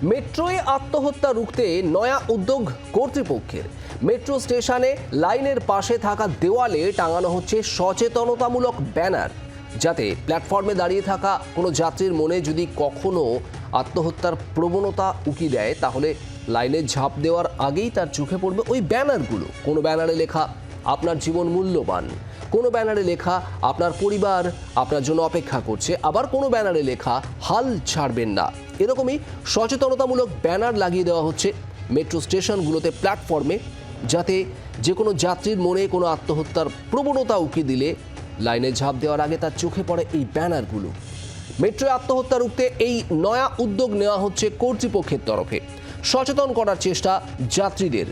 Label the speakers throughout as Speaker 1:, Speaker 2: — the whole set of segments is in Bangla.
Speaker 1: মেট্রোয় আত্মহত্যা রুখতে নয়া উদ্যোগ কর্তৃপক্ষের। মেট্রো স্টেশনে লাইনের পাশে থাকা দেওয়ালে টাঙানো হচ্ছে সচেতনতামূলক ব্যানার, যাতে প্ল্যাটফর্মে দাঁড়িয়ে থাকা কোনো যাত্রীর মনে যদি কখনো আত্মহত্যার প্রবণতা উকি দেয়, তাহলে লাইনে ঝাঁপ দেওয়ার আগেই তার চোখে পড়বে ওই ব্যানারগুলো। কোনো ব্যানারে লেখা আপনার জীবন মূল্যবান, কোনো ব্যানারে লেখা আপনার পরিবার আপনার জন্য অপেক্ষা করছে, আবার কোনো ব্যানারে লেখা হাল ছাড়বেন না। এরকমই সচেতনতামূলক ব্যানার লাগিয়ে দেওয়া হচ্ছে মেট্রো স্টেশনগুলোতে, প্ল্যাটফর্মে, যাতে যে কোনো যাত্রীর মনে কোনো আত্মহত্যার প্রবণতা উকি দিলে লাইনে ঝাঁপ দেওয়ার আগে তার চোখে পড়ে এই ব্যানারগুলো। মেট্রোয় আত্মহত্যা রুখতে এই নয়া উদ্যোগ নেওয়া হচ্ছে কর্তৃপক্ষের তরফে। সচেতন করার চেষ্টা যাত্রীদের।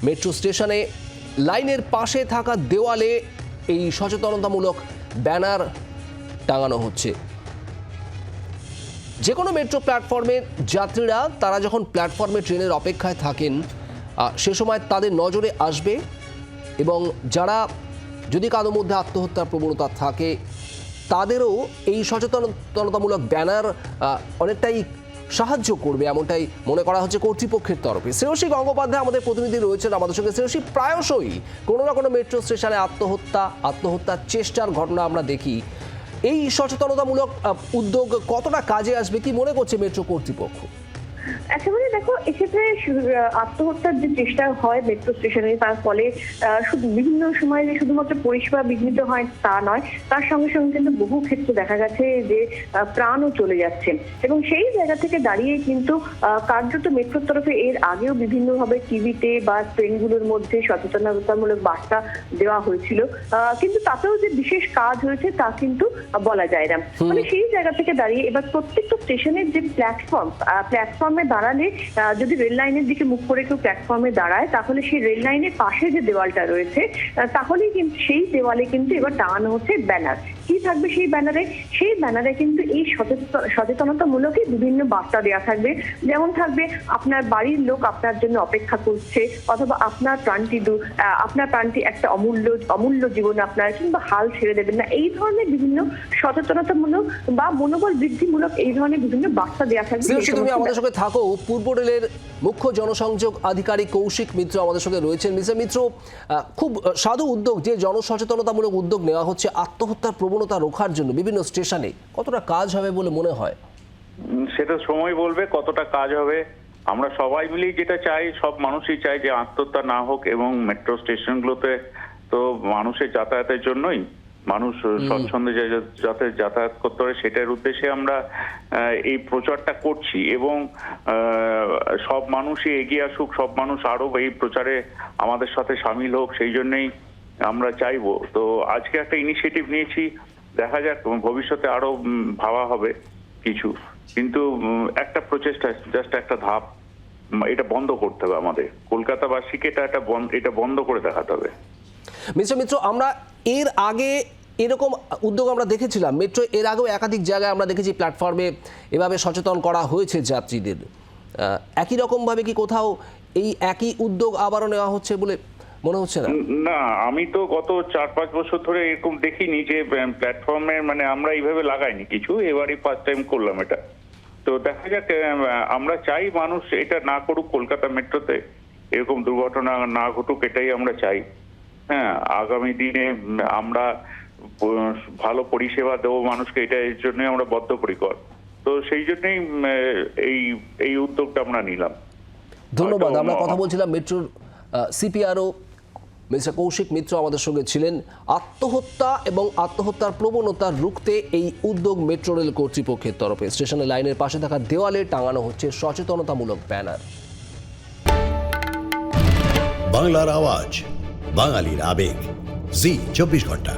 Speaker 1: মেট্রো স্টেশনে লাইনের পাশে থাকা দেওয়ালে এই সচেতনতামূলক ব্যানার টাঙানো হচ্ছে। যে কোনো মেট্রো প্ল্যাটফর্মের যাত্রীরা তারা যখন প্ল্যাটফর্মে ট্রেনের অপেক্ষায় থাকেন, সে সময় তাদের নজরে আসবে, এবং যারা যদি কারোর মধ্যে আত্মহত্যার প্রবণতা থাকে তাদেরও এই সচেতনতামূলক ব্যানার অনেকটাই সাহায্য করবে, এমনটাই মনে করা হচ্ছে কর্তৃপক্ষের তরফে। শ্রেয়সী গঙ্গোপাধ্যায় আমাদের প্রতিনিধি রয়েছেন আমাদের সঙ্গে। শ্রেয়সী, প্রায়শই কোনো না কোনো মেট্রো স্টেশনে আত্মহত্যার চেষ্টার ঘটনা আমরা দেখি। এই সচেতনতামূলক উদ্যোগ কতটা কাজে আসবে, কি মনে করছে মেট্রো কর্তৃপক্ষ?
Speaker 2: একেবারে দেখো, এক্ষেত্রে আত্মহত্যার যে চেষ্টা হয় মেট্রো স্টেশনে, তার ফলে বিভিন্ন সময় যে শুধুমাত্র পরিষেবা বিঘ্নিত হয় তা নয়, তার সঙ্গে সঙ্গে কিন্তু বহু ক্ষেত্রে দেখা গেছে যে প্রাণও চলে যাচ্ছে। এবং সেই জায়গা থেকে দাঁড়িয়ে কিন্তু কার্যত মেট্রোর তরফে এর আগেও বিভিন্নভাবে টিভিতে বা ট্রেনগুলোর মধ্যে সচেতনতামূলক বার্তা দেওয়া হয়েছিল, কিন্তু তাতেও যে বিশেষ কাজ হয়েছে তা কিন্তু বলা যায় না। মানে সেই জায়গা থেকে দাঁড়িয়ে এবার প্রত্যেকটা স্টেশনের যে প্ল্যাটফর্মে দাঁড়ালে, যদি রেল লাইনের দিকে মুখ করে কেউ প্ল্যাটফর্মে দাঁড়ায়, তাহলে সেই রেল লাইনের পাশে যে দেওয়ালটা রয়েছে, তাহলেই কিন্তু সেই দেওয়ালে কিন্তু এবার টাঙানো হচ্ছে ব্যানার। কি থাকবে সেই ব্যানারে? সেই ব্যানারে কিন্তু এই সচেতনতামূলক বিভিন্ন বার্তা দেওয়া থাকবে। যেমন থাকবে আপনার বাড়ির লোক আপনার জন্য অপেক্ষা করছে, অথবা আপনার প্রাণটি একটা অমূল্য জীবন আপনার, কিংবা হাল ছেড়ে দেবেন না। এই ধরনের বিভিন্ন সচেতনতামূলক বা মনোবল বৃদ্ধিমূলক এই ধরনের বিভিন্ন বার্তা দেওয়া থাকবে।
Speaker 1: তুমি আমাদের সঙ্গে থাকো। পূর্ব রেলের মুখ্য জনসংযোগ আধিকারিক কৌশিক মিত্র আমাদের সঙ্গে রয়েছেন। মিস্টার মিত্র, খুব সাধু উদ্যোগ যে জনসচেতনতামূলক উদ্যোগ নেওয়া হচ্ছে আত্মহত্যার প্রবণতা রোখার জন্য বিভিন্ন স্টেশনে, কতটা কাজ হবে বলে মনে হয়?
Speaker 3: সেটা সময় বলবে কতটা কাজ হবে। আমরা সবাই মিলেই যেটা চাই, সব মানুষই চাই যে আত্মহত্যা না হোক, এবং মেট্রো স্টেশনগুলোতে তো মানুষের যাতায়াতের জন্যই, মানুষ স্বচ্ছন্দে যাতে যাতায়াত করতে পারে সেটার উদ্দেশ্যে আমরা এই প্রচারটা করছি। এবং সব মানুষই এগিয়ে আসুক, সব মানুষ আরো এই প্রচারে আমাদের সাথে সামিল হোক, সেই জন্যই আমরা চাইবো। তো আজকে একটা ইনিশিয়েটিভ নিয়েছি, দেখা যাক ভবিষ্যতে আরো ভাবা হবে কিছু, কিন্তু একটা প্রচেষ্টা, জাস্ট একটা ধাপ, এটা বন্ধ করতে হবে আমাদের কলকাতাবাসীকে, এটা বন্ধ করে দেখাতে হবে।
Speaker 1: মিস্টার মিত্র, আমরা এর আগে এরকম উদ্যোগ আমরা দেখেছিলাম মেট্রো, এর আগেও একাধিক জায়গায় আমরা দেখেছি প্ল্যাটফর্মে এভাবে সচেতন করা হয়েছে যাত্রীদের। একই রকমভাবে কি কোথাও এই একই উদ্যোগ আবারও নেওয়া হচ্ছে বলে মনে হচ্ছে না?
Speaker 3: না, আমি তো গত 4-5 বছর ধরে এরকম দেখিনি যে প্ল্যাটফর্মে, মানে আমরা এইভাবে লাগাইনি কিছু, এবারই ফার্স্ট টাইম করলাম এটা। তো দেখা যাক, আমরা চাই মানুষ এটা না করুক, কলকাতা মেট্রোতে এরকম দুর্ঘটনা না ঘটুক, এটাই আমরা চাই। হ্যাঁ, আগামী দিনে আমরা ভালো পরিষেবা দেবো মানুষকে, এটা এর জন্য আমরা বদ্ধপরিকর। তো সেই জন্যই এই উদ্যোগটা আমরা নিলাম।
Speaker 1: ধন্যবাদ। আমরা কথা বলছিলাম মেট্রোর সিপিআরও মিস্টার কৌশিক মিত্র আমাদের সঙ্গে ছিলেন। আত্মহত্যা এবং আত্মহত্যার প্রবণতা রুখতে এই উদ্যোগ মেট্রো রেল কর্তৃপক্ষের তরফে। স্টেশনের লাইনের পাশে থাকা দেওয়ালে টাঙানো হচ্ছে সচেতনতামূলক ব্যানার।
Speaker 4: বাংলার আওয়াজ, বাঙালির আবেগ, জি 24 ঘন্টা।